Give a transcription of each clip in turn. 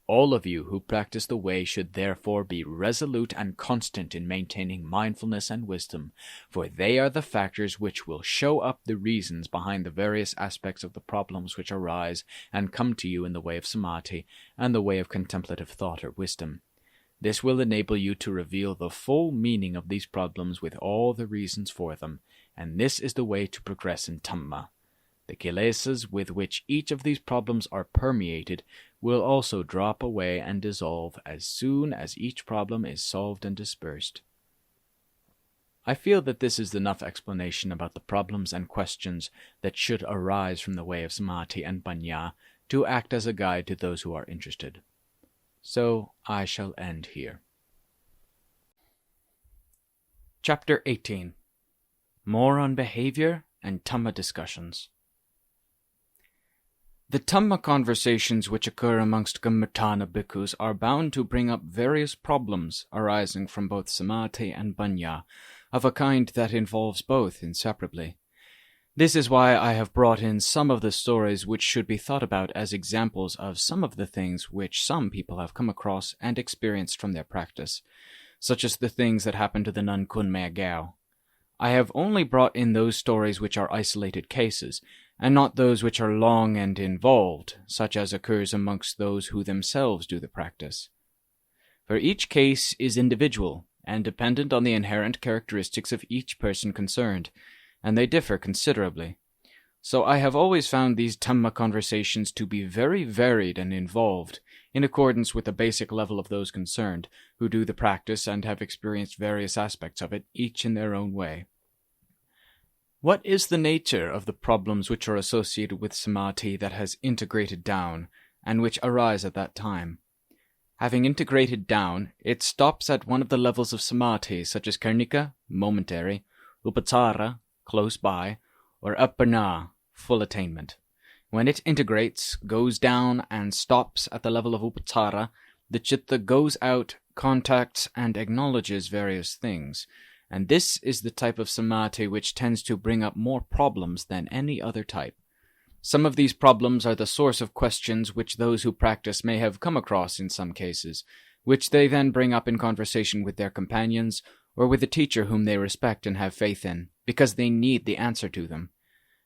All of you who practice the way should therefore be resolute and constant in maintaining mindfulness and wisdom, for they are the factors which will show up the reasons behind the various aspects of the problems which arise and come to you in the way of samadhi and the way of contemplative thought or wisdom. This will enable you to reveal the full meaning of these problems with all the reasons for them, and this is the way to progress in Dhamma. The kilesas with which each of these problems are permeated will also drop away and dissolve as soon as each problem is solved and dispersed. I feel that this is enough explanation about the problems and questions that should arise from the way of samadhi and panya to act as a guide to those who are interested. So I shall end here. Chapter 18. More on Behavior and Dhamma Discussions. The Dhamma conversations which occur amongst Kammatthana bhikkhus are bound to bring up various problems arising from both samadhi and panya, of a kind that involves both inseparably. This is why I have brought in some of the stories which should be thought about as examples of some of the things which some people have come across and experienced from their practice, such as the things that happened to the nun Kunmea Gao. I have only brought in those stories which are isolated cases, and not those which are long and involved, such as occurs amongst those who themselves do the practice. For each case is individual, and dependent on the inherent characteristics of each person concerned, and they differ considerably. So I have always found these Dhamma conversations to be very varied and involved, in accordance with the basic level of those concerned, who do the practice and have experienced various aspects of it, each in their own way. What is the nature of the problems which are associated with samadhi that has integrated down, and which arise at that time? Having integrated down, it stops at one of the levels of samadhi, such as karnika, momentary, upachara, close by, or apana, full attainment. When it integrates, goes down, and stops at the level of upachara, the citta goes out, contacts, and acknowledges various things. And this is the type of samadhi which tends to bring up more problems than any other type. Some of these problems are the source of questions which those who practice may have come across in some cases, which they then bring up in conversation with their companions or with a teacher whom they respect and have faith in, because they need the answer to them.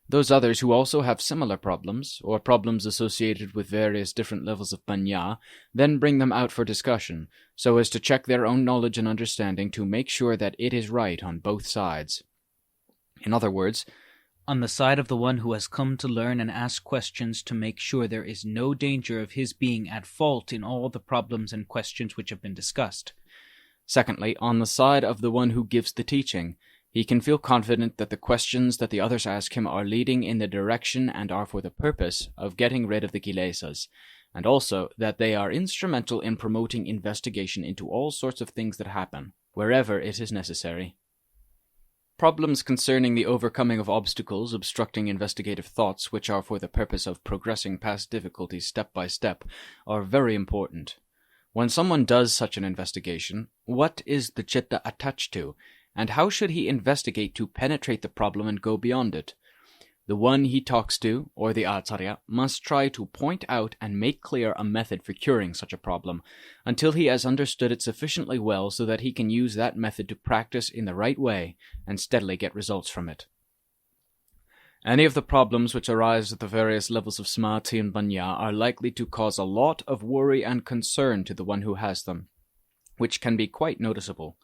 Those others who also have similar problems, or problems associated with various different levels of panya, then bring them out for discussion, so as to check their own knowledge and understanding to make sure that it is right on both sides. In other words, on the side of the one who has come to learn and ask questions to make sure there is no danger of his being at fault in all the problems and questions which have been discussed. Secondly, on the side of the one who gives the teaching, he can feel confident that the questions that the others ask him are leading in the direction and are for the purpose of getting rid of the kilesas, and also that they are instrumental in promoting investigation into all sorts of things that happen, wherever it is necessary. Problems concerning the overcoming of obstacles obstructing investigative thoughts, which are for the purpose of progressing past difficulties step by step, are very important. When someone does such an investigation, what is the citta attached to, and how should he investigate to penetrate the problem and go beyond it? The one he talks to, or the acharya, must try to point out and make clear a method for curing such a problem, until he has understood it sufficiently well so that he can use that method to practice in the right way and steadily get results from it. Any of the problems which arise at the various levels of samadhi and panya are likely to cause a lot of worry and concern to the one who has them, which can be quite noticeable.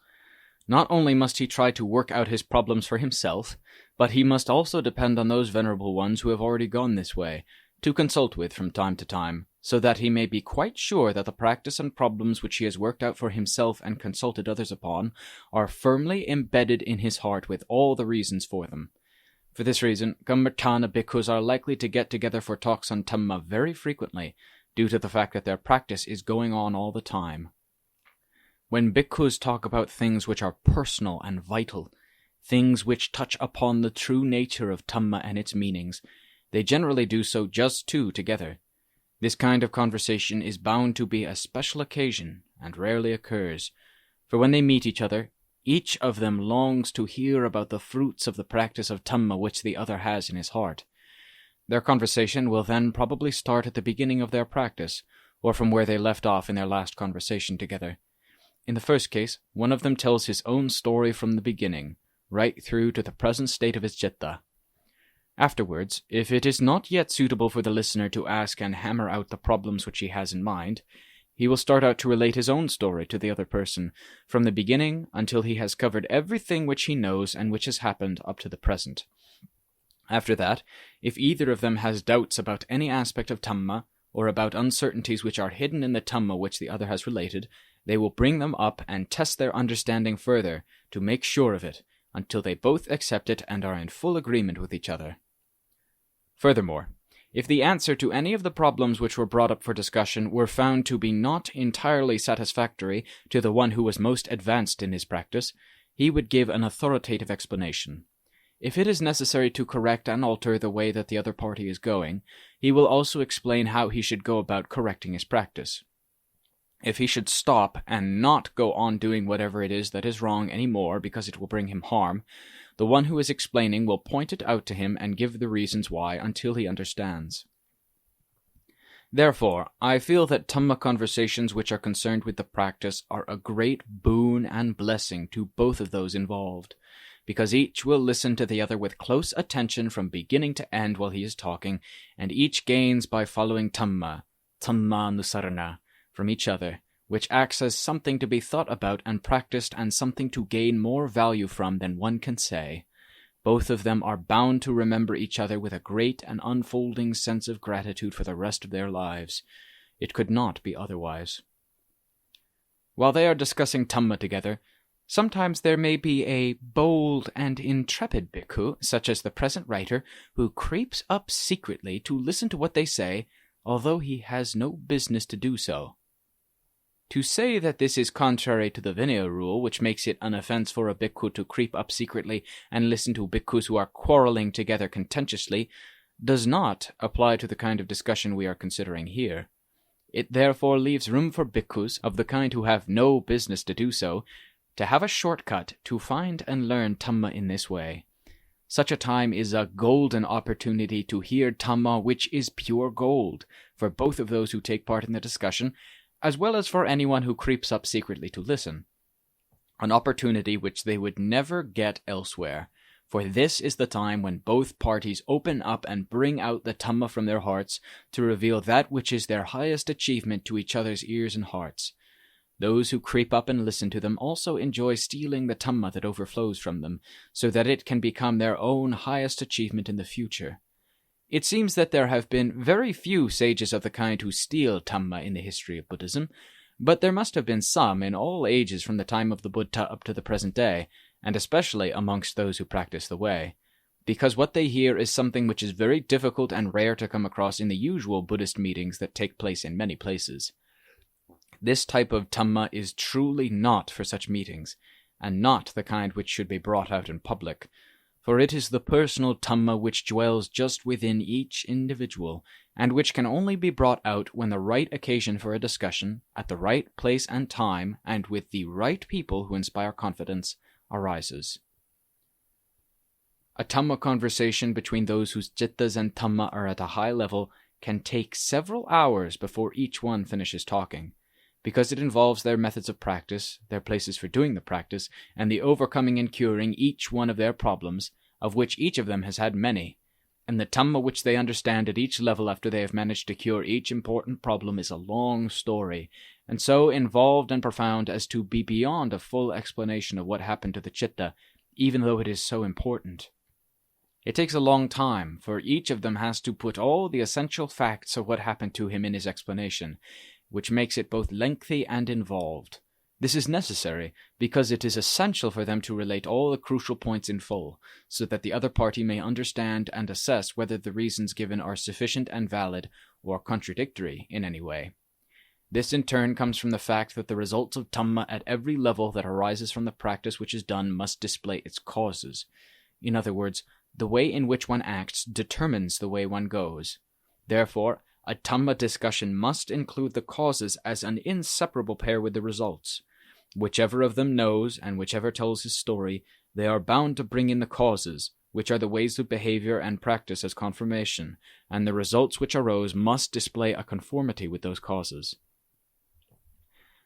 Not only must he try to work out his problems for himself, but he must also depend on those venerable ones who have already gone this way, to consult with from time to time, so that he may be quite sure that the practice and problems which he has worked out for himself and consulted others upon are firmly embedded in his heart with all the reasons for them. For this reason, Kammatthana bhikkhus are likely to get together for talks on Dhamma very frequently, due to the fact that their practice is going on all the time. When bhikkhus talk about things which are personal and vital, things which touch upon the true nature of Dhamma and its meanings, they generally do so just two together. This kind of conversation is bound to be a special occasion, and rarely occurs, for when they meet each other, each of them longs to hear about the fruits of the practice of Dhamma which the other has in his heart. Their conversation will then probably start at the beginning of their practice, or from where they left off in their last conversation together. In the first case, one of them tells his own story from the beginning, right through to the present state of his citta. Afterwards, if it is not yet suitable for the listener to ask and hammer out the problems which he has in mind, he will start out to relate his own story to the other person, from the beginning until he has covered everything which he knows and which has happened up to the present. After that, if either of them has doubts about any aspect of Dhamma, or about uncertainties which are hidden in the Dhamma which the other has related, they will bring them up and test their understanding further to make sure of it, until they both accept it and are in full agreement with each other. Furthermore, if the answer to any of the problems which were brought up for discussion were found to be not entirely satisfactory to the one who was most advanced in his practice, he would give an authoritative explanation. If it is necessary to correct and alter the way that the other party is going, he will also explain how he should go about correcting his practice. If he should stop and not go on doing whatever it is that is wrong any more because it will bring him harm, the one who is explaining will point it out to him and give the reasons why until he understands. Therefore, I feel that Dhamma conversations which are concerned with the practice are a great boon and blessing to both of those involved, because each will listen to the other with close attention from beginning to end while he is talking, and each gains by following Dhamma nusarana, from each other, which acts as something to be thought about and practiced and something to gain more value from than one can say. Both of them are bound to remember each other with a great and unfolding sense of gratitude for the rest of their lives. It could not be otherwise. While they are discussing Dhamma together, sometimes there may be a bold and intrepid bhikkhu, such as the present writer, who creeps up secretly to listen to what they say, although he has no business to do so. To say that this is contrary to the Vinaya rule, which makes it an offense for a bhikkhu to creep up secretly and listen to bhikkhus who are quarreling together contentiously, does not apply to the kind of discussion we are considering here. It therefore leaves room for bhikkhus of the kind who have no business to do so, to have a shortcut to find and learn Dhamma in this way. Such a time is a golden opportunity to hear Dhamma which is pure gold, for both of those who take part in the discussion, as well as for anyone who creeps up secretly to listen. An opportunity which they would never get elsewhere, for this is the time when both parties open up and bring out the Dhamma from their hearts to reveal that which is their highest achievement to each other's ears and hearts. Those who creep up and listen to them also enjoy stealing the Dhamma that overflows from them, so that it can become their own highest achievement in the future. It seems that there have been very few sages of the kind who steal Dhamma in the history of Buddhism, but there must have been some in all ages from the time of the Buddha up to the present day, and especially amongst those who practice the way, because what they hear is something which is very difficult and rare to come across in the usual Buddhist meetings that take place in many places. This type of Dhamma is truly not for such meetings, and not the kind which should be brought out in public, for it is the personal Dhamma which dwells just within each individual, and which can only be brought out when the right occasion for a discussion, at the right place and time, and with the right people who inspire confidence, arises. A Dhamma conversation between those whose cittas and Dhamma are at a high level can take several hours before each one finishes talking, because it involves their methods of practice, their places for doing the practice, and the overcoming and curing each one of their problems, of which each of them has had many, and the Dhamma which they understand at each level after they have managed to cure each important problem is a long story, and so involved and profound as to be beyond a full explanation of what happened to the citta, even though it is so important. It takes a long time, for each of them has to put all the essential facts of what happened to him in his explanation, which makes it both lengthy and involved. This is necessary, because it is essential for them to relate all the crucial points in full, so that the other party may understand and assess whether the reasons given are sufficient and valid, or contradictory in any way. This in turn comes from the fact that the results of Dhamma at every level that arises from the practice which is done must display its causes. In other words, the way in which one acts determines the way one goes. Therefore, a Dhamma discussion must include the causes as an inseparable pair with the results. Whichever of them knows, and whichever tells his story, they are bound to bring in the causes, which are the ways of behavior and practice as confirmation, and the results which arose must display a conformity with those causes.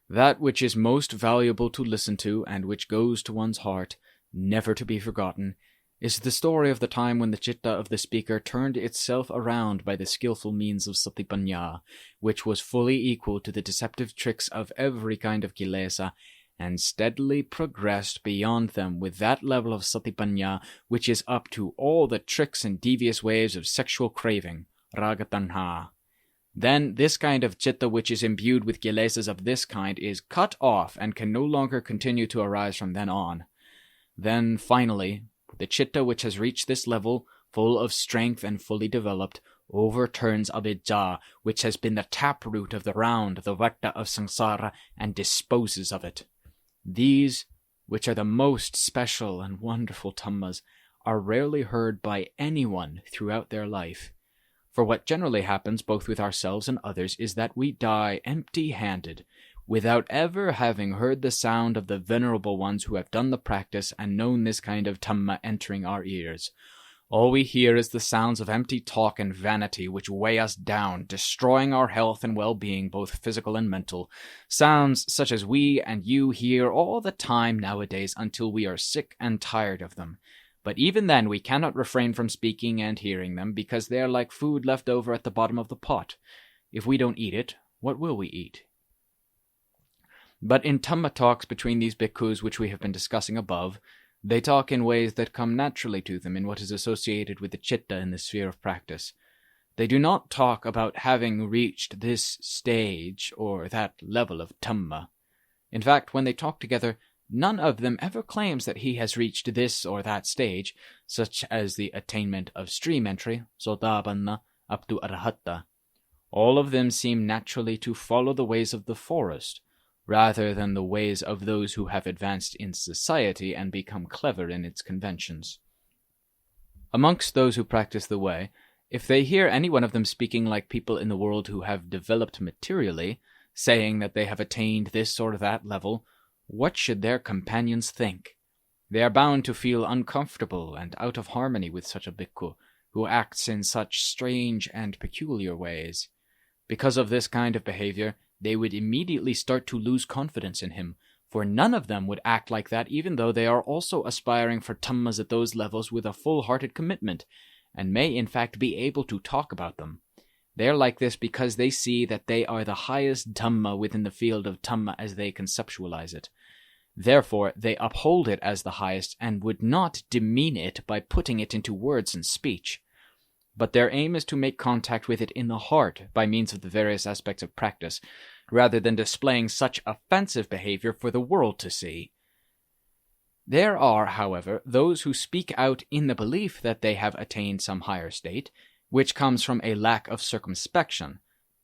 That which is most valuable to listen to, and which goes to one's heart, never to be forgotten, is the story of the time when the chitta of the speaker turned itself around by the skillful means of satipanya, which was fully equal to the deceptive tricks of every kind of kilesa, and steadily progressed beyond them with that level of satipanya which is up to all the tricks and devious ways of sexual craving, ragatanha. Then this kind of chitta which is imbued with kilesas of this kind is cut off and can no longer continue to arise from then on. Then, finally, the chitta which has reached this level, full of strength and fully developed, overturns avidya, which has been the taproot of the round, the vata of samsara, and disposes of it. These, which are the most special and wonderful dhammas, are rarely heard by anyone throughout their life. For what generally happens both with ourselves and others is that we die empty-handed, without ever having heard the sound of the venerable ones who have done the practice and known this kind of Dhamma entering our ears. All we hear is the sounds of empty talk and vanity which weigh us down, destroying our health and well-being, both physical and mental. Sounds such as we and you hear all the time nowadays until we are sick and tired of them. But even then we cannot refrain from speaking and hearing them, because they are like food left over at the bottom of the pot. If we don't eat it, what will we eat? But in Dhamma talks between these bhikkhus which we have been discussing above, they talk in ways that come naturally to them in what is associated with the chitta in the sphere of practice. They do not talk about having reached this stage or that level of Dhamma. In fact, when they talk together, none of them ever claims that he has reached this or that stage, such as the attainment of stream entry, sotapanna, up to arahata. All of them seem naturally to follow the ways of the forest, rather than the ways of those who have advanced in society and become clever in its conventions. Amongst those who practice the way, if they hear any one of them speaking like people in the world who have developed materially, saying that they have attained this or that level, what should their companions think? They are bound to feel uncomfortable and out of harmony with such a bhikkhu, who acts in such strange and peculiar ways. Because of this kind of behavior, they would immediately start to lose confidence in him, for none of them would act like that even though they are also aspiring for dhammas at those levels with a full-hearted commitment, and may in fact be able to talk about them. They are like this because they see that they are the highest Dhamma within the field of Dhamma as they conceptualize it. Therefore, they uphold it as the highest and would not demean it by putting it into words and speech. But their aim is to make contact with it in the heart by means of the various aspects of practice, rather than displaying such offensive behavior for the world to see. There are, however, those who speak out in the belief that they have attained some higher state, which comes from a lack of circumspection,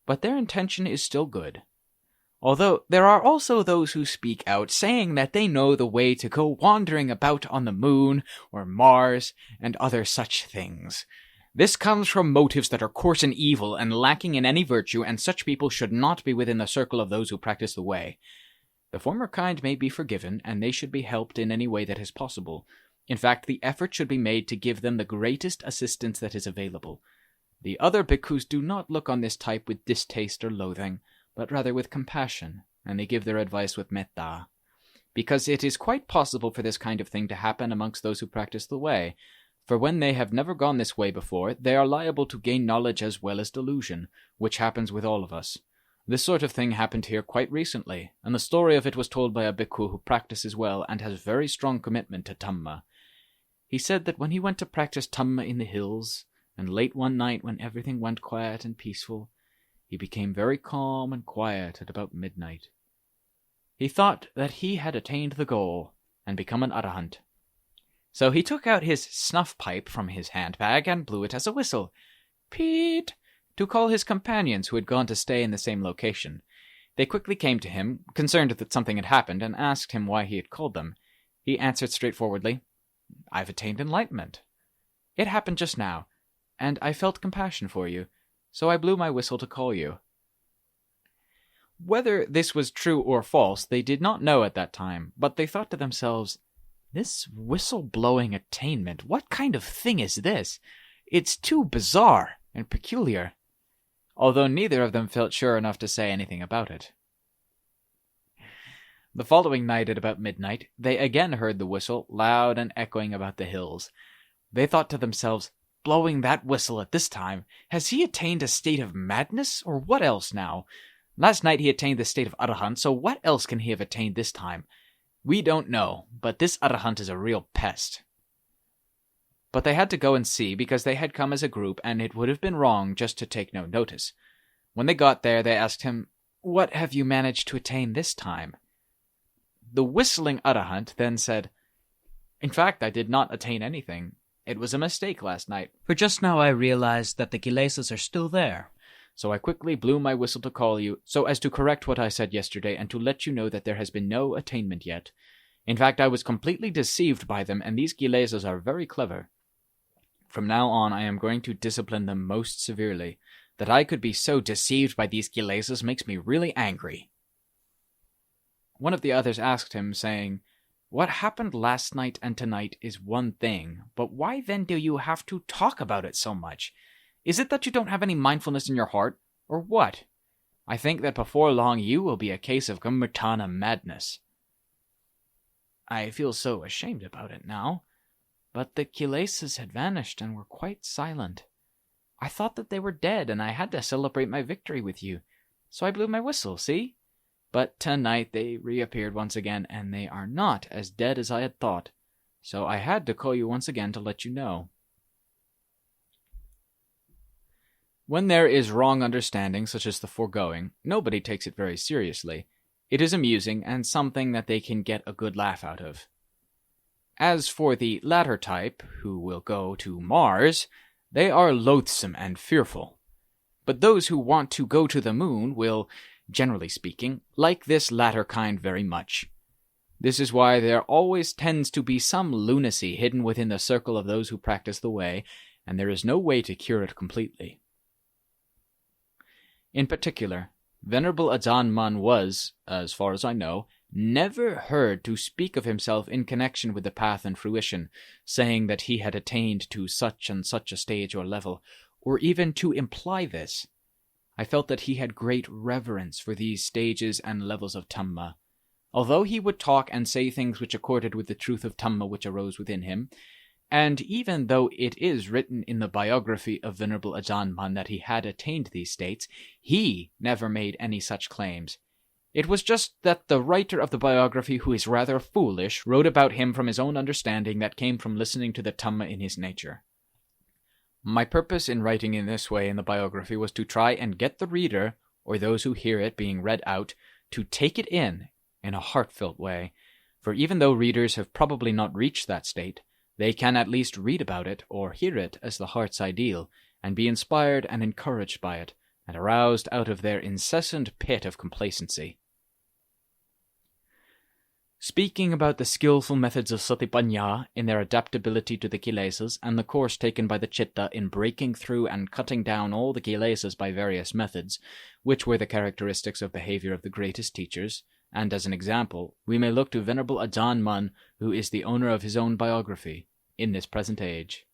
but their intention is still good. Although there are also those who speak out saying that they know the way to go wandering about on the moon or Mars and other such things. This comes from motives that are coarse and evil and lacking in any virtue, and such people should not be within the circle of those who practice the way. The former kind may be forgiven, and they should be helped in any way that is possible. In fact, the effort should be made to give them the greatest assistance that is available. The other bhikkhus do not look on this type with distaste or loathing, but rather with compassion, and they give their advice with metta. Because it is quite possible for this kind of thing to happen amongst those who practice the way, for when they have never gone this way before, they are liable to gain knowledge as well as delusion, which happens with all of us. This sort of thing happened here quite recently, and the story of it was told by a bhikkhu who practices well and has very strong commitment to Dhamma. He said that when he went to practice Dhamma in the hills, and late one night when everything went quiet and peaceful, he became very calm and quiet at about midnight. He thought that he had attained the goal and become an arahant. So he took out his snuff pipe from his handbag and blew it as a whistle, Pete, to call his companions who had gone to stay in the same location. They quickly came to him, concerned that something had happened, and asked him why he had called them. He answered straightforwardly, "I've attained enlightenment. It happened just now, and I felt compassion for you, so I blew my whistle to call you." Whether this was true or false, they did not know at that time, but they thought to themselves, This whistle-blowing attainment, what kind of thing is this? It's too bizarre and peculiar. Although neither of them felt sure enough to say anything about it. The following night at about midnight, they again heard the whistle, loud and echoing about the hills. They thought to themselves, blowing that whistle at this time, has he attained a state of madness, or what else now? Last night he attained the state of Arahant, so what else can he have attained this time? We don't know, but this Arahant is a real pest. But they had to go and see, because they had come as a group, and it would have been wrong just to take no notice. When they got there, they asked him, "What have you managed to attain this time?" The whistling Arahant then said, "In fact, I did not attain anything. It was a mistake last night, for just now I realized that the kilesas are still there. So I quickly blew my whistle to call you, so as to correct what I said yesterday and to let you know that there has been no attainment yet. In fact, I was completely deceived by them, and these kilesas are very clever. From now on, I am going to discipline them most severely. That I could be so deceived by these kilesas makes me really angry." One of the others asked him, saying, "What happened last night and tonight is one thing, but why then do you have to talk about it so much? Is it that you don't have any mindfulness in your heart, or what? I think that before long you will be a case of Gammatana madness." I feel so ashamed about it now, but the kilesas had vanished and were quite silent. I thought that they were dead, and I had to celebrate my victory with you, so I blew my whistle, see? But tonight they reappeared once again, and they are not as dead as I had thought, so I had to call you once again to let you know. When there is wrong understanding, such as the foregoing, nobody takes it very seriously. It is amusing, and something that they can get a good laugh out of. As for the latter type, who will go to Mars, they are loathsome and fearful. But those who want to go to the moon will, generally speaking, like this latter kind very much. This is why there always tends to be some lunacy hidden within the circle of those who practice the way, and there is no way to cure it completely. In particular, Venerable Ajaan Mun was, as far as I know, never heard to speak of himself in connection with the path and fruition, saying that he had attained to such and such a stage or level, or even to imply this. I felt that he had great reverence for these stages and levels of Dhamma. Although he would talk and say things which accorded with the truth of Dhamma which arose within him, and even though it is written in the biography of Venerable Ajaan Mun that he had attained these states, he never made any such claims. It was just that the writer of the biography, who is rather foolish, wrote about him from his own understanding that came from listening to the Dhamma in his nature. My purpose in writing in this way in the biography was to try and get the reader, or those who hear it being read out, to take it in a heartfelt way, for even though readers have probably not reached that state, they can at least read about it or hear it as the heart's ideal, and be inspired and encouraged by it, and aroused out of their incessant pit of complacency. Speaking about the skillful methods of Satipanya in their adaptability to the kilesas, and the course taken by the chitta in breaking through and cutting down all the kilesas by various methods, which were the characteristics of behavior of the greatest teachers, and as an example, we may look to Venerable Ajaan Mun, who is the owner of his own biography, in this present age.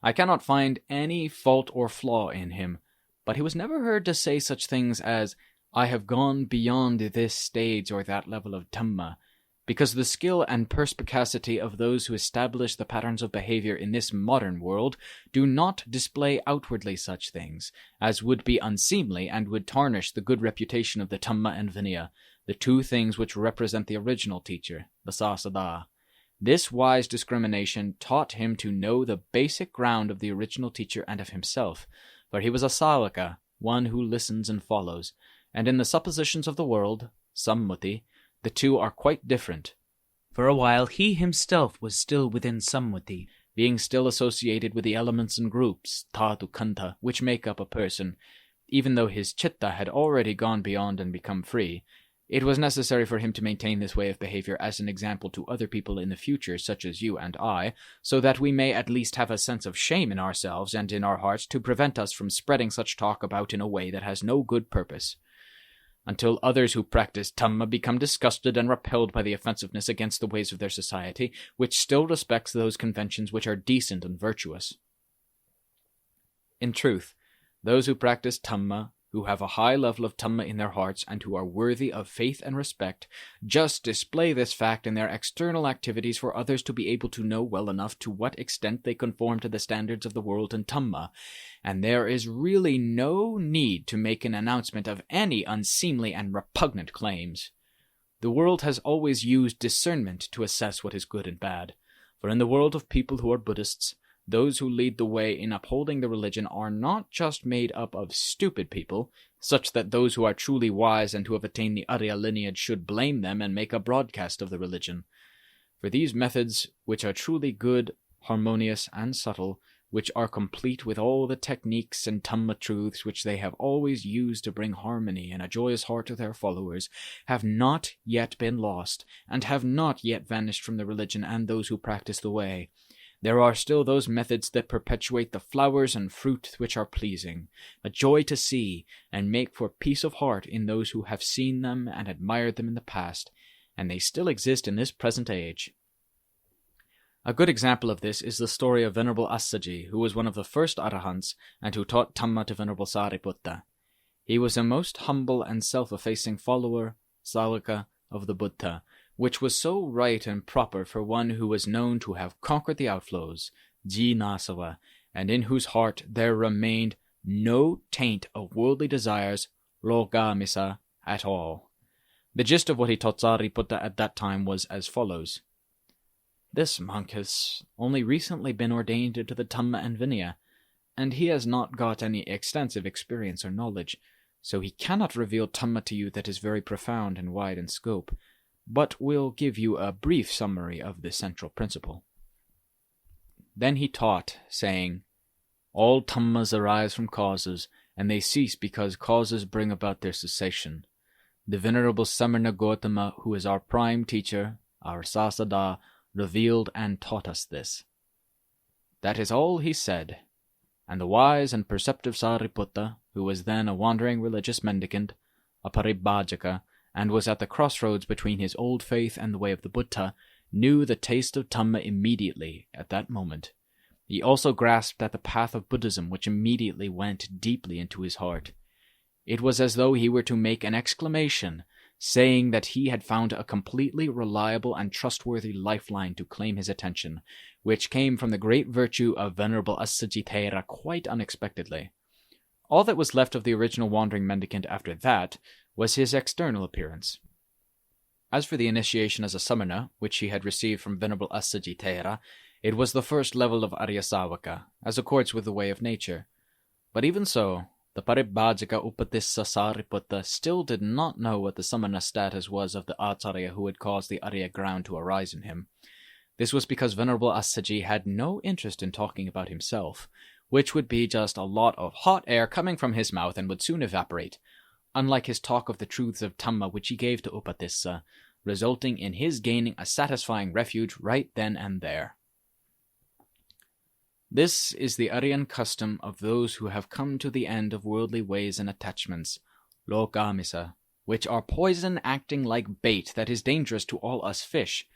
I cannot find any fault or flaw in him, but he was never heard to say such things as, "I have gone beyond this stage or that level of Dhamma," because the skill and perspicacity of those who establish the patterns of behavior in this modern world do not display outwardly such things, as would be unseemly and would tarnish the good reputation of the Dhamma and Vinaya, the two things which represent the original teacher, the Sasada. This wise discrimination taught him to know the basic ground of the original teacher and of himself, for he was a Savaka, one who listens and follows, and in the suppositions of the world, Sammuti, the two are quite different. For a while he himself was still within Sammuti, being still associated with the elements and groups, Dhatu Kanta, which make up a person. Even though his chitta had already gone beyond and become free, it was necessary for him to maintain this way of behavior as an example to other people in the future, such as you and I, so that we may at least have a sense of shame in ourselves and in our hearts to prevent us from spreading such talk about in a way that has no good purpose. until others who practice Dhamma become disgusted and repelled by the offensiveness against the ways of their society, which still respects those conventions which are decent and virtuous. In truth, those who practice Dhamma, who have a high level of Dhamma in their hearts and who are worthy of faith and respect, just display this fact in their external activities for others to be able to know well enough to what extent they conform to the standards of the world and Dhamma, and there is really no need to make an announcement of any unseemly and repugnant claims. The world has always used discernment to assess what is good and bad, for in the world of people who are Buddhists, those who lead the way in upholding the religion are not just made up of stupid people, such that those who are truly wise and who have attained the Arya lineage should blame them and make a broadcast of the religion. For these methods, which are truly good, harmonious, and subtle, which are complete with all the techniques and Dhamma truths which they have always used to bring harmony and a joyous heart to their followers, have not yet been lost, and have not yet vanished from the religion and those who practice the way. There are still those methods that perpetuate the flowers and fruit which are pleasing, a joy to see, and make for peace of heart in those who have seen them and admired them in the past, and they still exist in this present age. A good example of this is the story of Venerable Assaji, who was one of the first Arahants and who taught Dhamma to Venerable Sāriputta. He was a most humble and self-effacing follower, Sāvaka, of the Buddha, which was so right and proper for one who was known to have conquered the outflows, Jinasava, and in whose heart there remained no taint of worldly desires, Logamisa, at all. The gist of what he taught Sāriputta at that time was as follows. This monk has only recently been ordained into the Dhamma and Vinaya, and he has not got any extensive experience or knowledge, so he cannot reveal Dhamma to you that is very profound and wide in scope, but will give you a brief summary of the central principle. Then he taught, saying, All Dhammas arise from causes, and they cease because causes bring about their cessation. The Venerable Samarna Gautama, who is our prime teacher, our Sasada, revealed and taught us this. That is all he said, and the wise and perceptive Sāriputta, who was then a wandering religious mendicant, a Paribhajaka, and was at the crossroads between his old faith and the way of the Buddha, knew the taste of Dhamma immediately at that moment. He also grasped at the path of Buddhism, which immediately went deeply into his heart. It was as though he were to make an exclamation, saying that he had found a completely reliable and trustworthy lifeline to claim his attention, which came from the great virtue of Venerable Assaji Thera quite unexpectedly. All that was left of the original wandering mendicant after that was his external appearance. As for the initiation as a samarna, which he had received from Venerable Assaji Thera, it was the first level of Arya Savaka, as accords with the way of nature. But even so, the Paribhajaka Upatissa Sāriputta still did not know what the samarna status was of the Acharya who had caused the Arya ground to arise in him. This was because Venerable Assaji had no interest in talking about himself, which would be just a lot of hot air coming from his mouth and would soon evaporate, unlike his talk of the truths of Dhamma which he gave to Upatissa, resulting in his gaining a satisfying refuge right then and there. This is the Aryan custom of those who have come to the end of worldly ways and attachments, lokamisa, which are poison acting like bait that is dangerous to all us fish.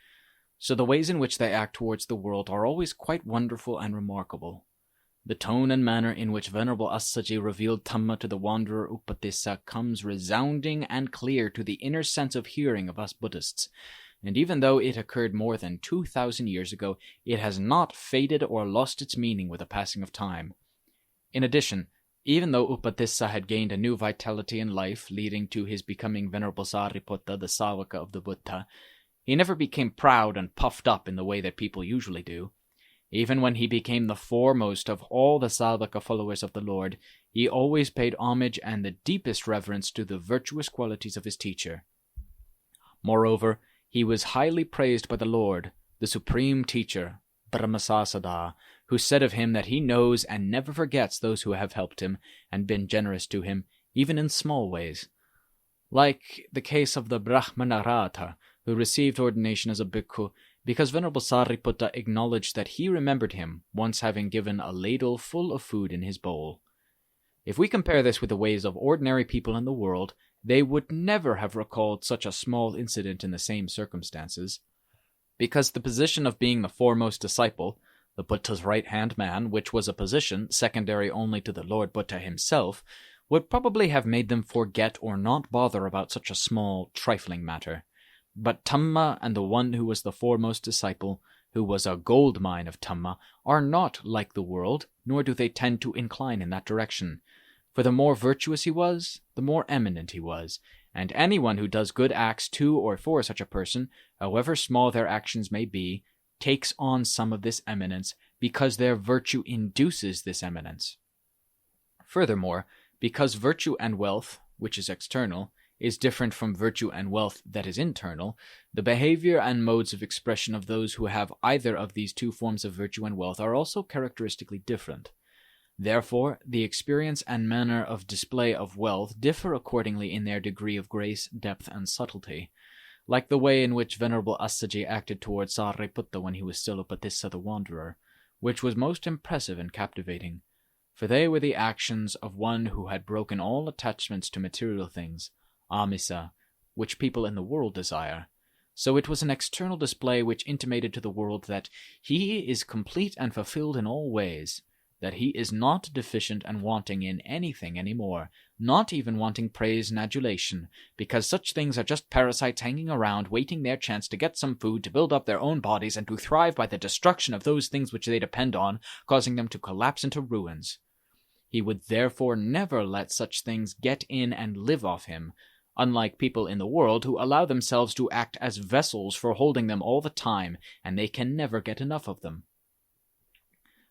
So the ways in which they act towards the world are always quite wonderful and remarkable. The tone and manner in which Venerable Assaji revealed Dhamma to the wanderer Upatissa comes resounding and clear to the inner sense of hearing of us Buddhists, and even though it occurred more than 2,000 years ago, it has not faded or lost its meaning with the passing of time. In addition, even though Upatissa had gained a new vitality in life, leading to his becoming Venerable Sāriputta, the Sāvaka of the Buddha, he never became proud and puffed up in the way that people usually do. Even when he became the foremost of all the Sāvaka followers of the Lord, he always paid homage and the deepest reverence to the virtuous qualities of his teacher. Moreover, he was highly praised by the Lord, the supreme teacher, Brahmasasada, who said of him that he knows and never forgets those who have helped him and been generous to him, even in small ways. Like the case of the Brahmanarata, who received ordination as a bhikkhu, because Venerable Sāriputta acknowledged that he remembered him, once having given a ladle full of food in his bowl. If we compare this with the ways of ordinary people in the world, they would never have recalled such a small incident in the same circumstances, because the position of being the foremost disciple, the Buddha's right-hand man, which was a position secondary only to the Lord Buddha himself, would probably have made them forget or not bother about such a small, trifling matter. But Dhamma and the one who was the foremost disciple, who was a gold mine of Dhamma, are not like the world, nor do they tend to incline in that direction. For the more virtuous he was, the more eminent he was, and anyone who does good acts to or for such a person, however small their actions may be, takes on some of this eminence, because their virtue induces this eminence. Furthermore, because virtue and wealth, which is external, is different from virtue and wealth that is internal, the behavior and modes of expression of those who have either of these two forms of virtue and wealth are also characteristically different. Therefore, the experience and manner of display of wealth differ accordingly in their degree of grace, depth, and subtlety, like the way in which Venerable Assaji acted towards Sāriputta when he was still a Patissa the Wanderer, which was most impressive and captivating, for they were the actions of one who had broken all attachments to material things, amisa, which people in the world desire. So it was an external display which intimated to the world that he is complete and fulfilled in all ways, that he is not deficient and wanting in anything any more, not even wanting praise and adulation, because such things are just parasites hanging around, waiting their chance to get some food, to build up their own bodies, and to thrive by the destruction of those things which they depend on, causing them to collapse into ruins. He would therefore never let such things get in and live off him, unlike people in the world who allow themselves to act as vessels for holding them all the time, and they can never get enough of them.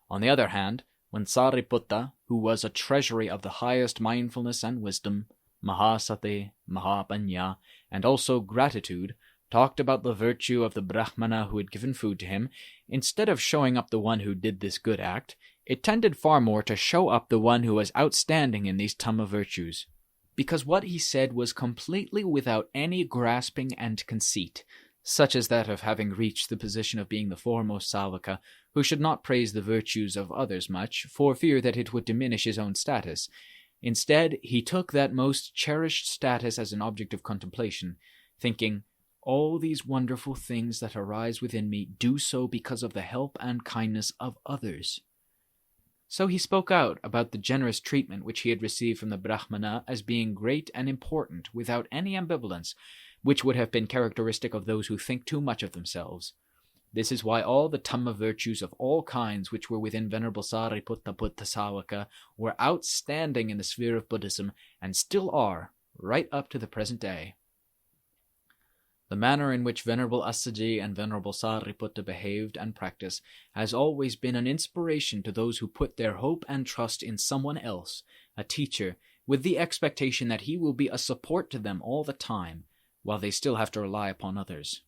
On the other hand, when Sāriputta, who was a treasury of the highest mindfulness and wisdom, Mahasati, Mahapanya, and also gratitude, talked about the virtue of the Brahmana who had given food to him, instead of showing up the one who did this good act, it tended far more to show up the one who was outstanding in these Dhamma virtues, because what he said was completely without any grasping and conceit, such as that of having reached the position of being the foremost Sāvaka, who should not praise the virtues of others much, for fear that it would diminish his own status. Instead, he took that most cherished status as an object of contemplation, thinking, all these wonderful things that arise within me do so because of the help and kindness of others. So he spoke out about the generous treatment which he had received from the Brahmana as being great and important, without any ambivalence, which would have been characteristic of those who think too much of themselves. This is why all the Dhamma virtues of all kinds which were within Venerable Sāriputta Buddha Sāvaka were outstanding in the sphere of Buddhism, and still are, right up to the present day. The manner in which Venerable Assaji and Venerable Sāriputta behaved and practiced has always been an inspiration to those who put their hope and trust in someone else, a teacher, with the expectation that he will be a support to them all the time, while they still have to rely upon others.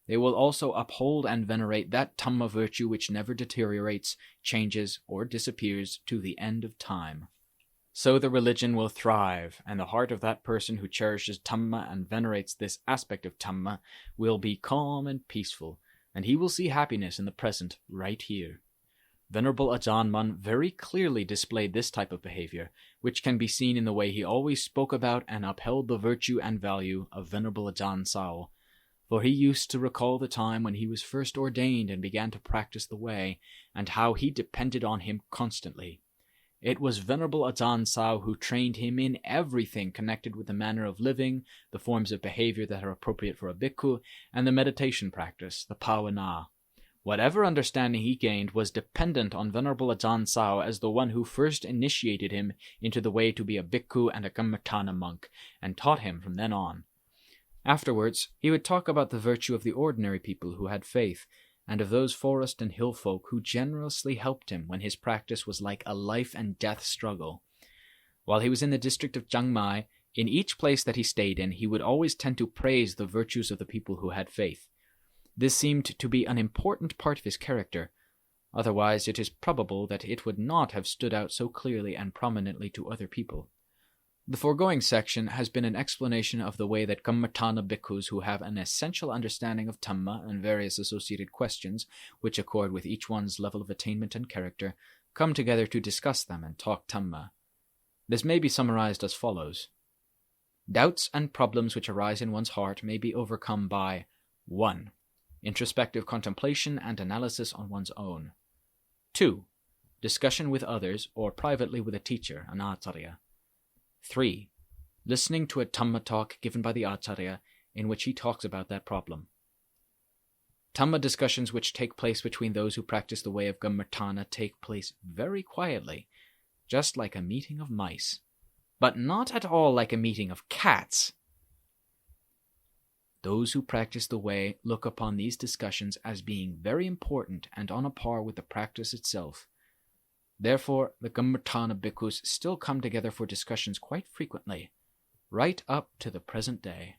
They will also uphold and venerate that Dhamma virtue which never deteriorates, changes, or disappears to the end of time. So the religion will thrive, and the heart of that person who cherishes Dhamma and venerates this aspect of Dhamma will be calm and peaceful, and he will see happiness in the present right here. Venerable Ajaan very clearly displayed this type of behavior, which can be seen in the way he always spoke about and upheld the virtue and value of Venerable Ajaan Sao, for he used to recall the time when he was first ordained and began to practice the way, and how he depended on him constantly. It was Venerable Ajaan Sao who trained him in everything connected with the manner of living, the forms of behavior that are appropriate for a bhikkhu, and the meditation practice, the pāvana. Whatever understanding he gained was dependent on Venerable Ajaan Sao as the one who first initiated him into the way to be a bhikkhu and a kammatthana monk, and taught him from then on. Afterwards, he would talk about the virtue of the ordinary people who had faith, and of those forest and hill folk who generously helped him when his practice was like a life and death struggle. While he was in the district of Chiang Mai, in each place that he stayed in, he would always tend to praise the virtues of the people who had faith. This seemed to be an important part of his character. Otherwise, it is probable that it would not have stood out so clearly and prominently to other people. The foregoing section has been an explanation of the way that kammatthana bhikkhus who have an essential understanding of Dhamma and various associated questions, which accord with each one's level of attainment and character, come together to discuss them and talk Dhamma. This may be summarized as follows. Doubts and problems which arise in one's heart may be overcome by 1. Introspective contemplation and analysis on one's own. 2. Discussion with others or privately with a teacher, an acharya. 3. Listening to a Dhamma talk given by the acharya in which he talks about that problem. Dhamma discussions which take place between those who practice the way of Kammatthana take place very quietly, just like a meeting of mice, but not at all like a meeting of cats. Those who practice the way look upon these discussions as being very important and on a par with the practice itself. Therefore, the Kammatthana bhikkhus still come together for discussions quite frequently, right up to the present day.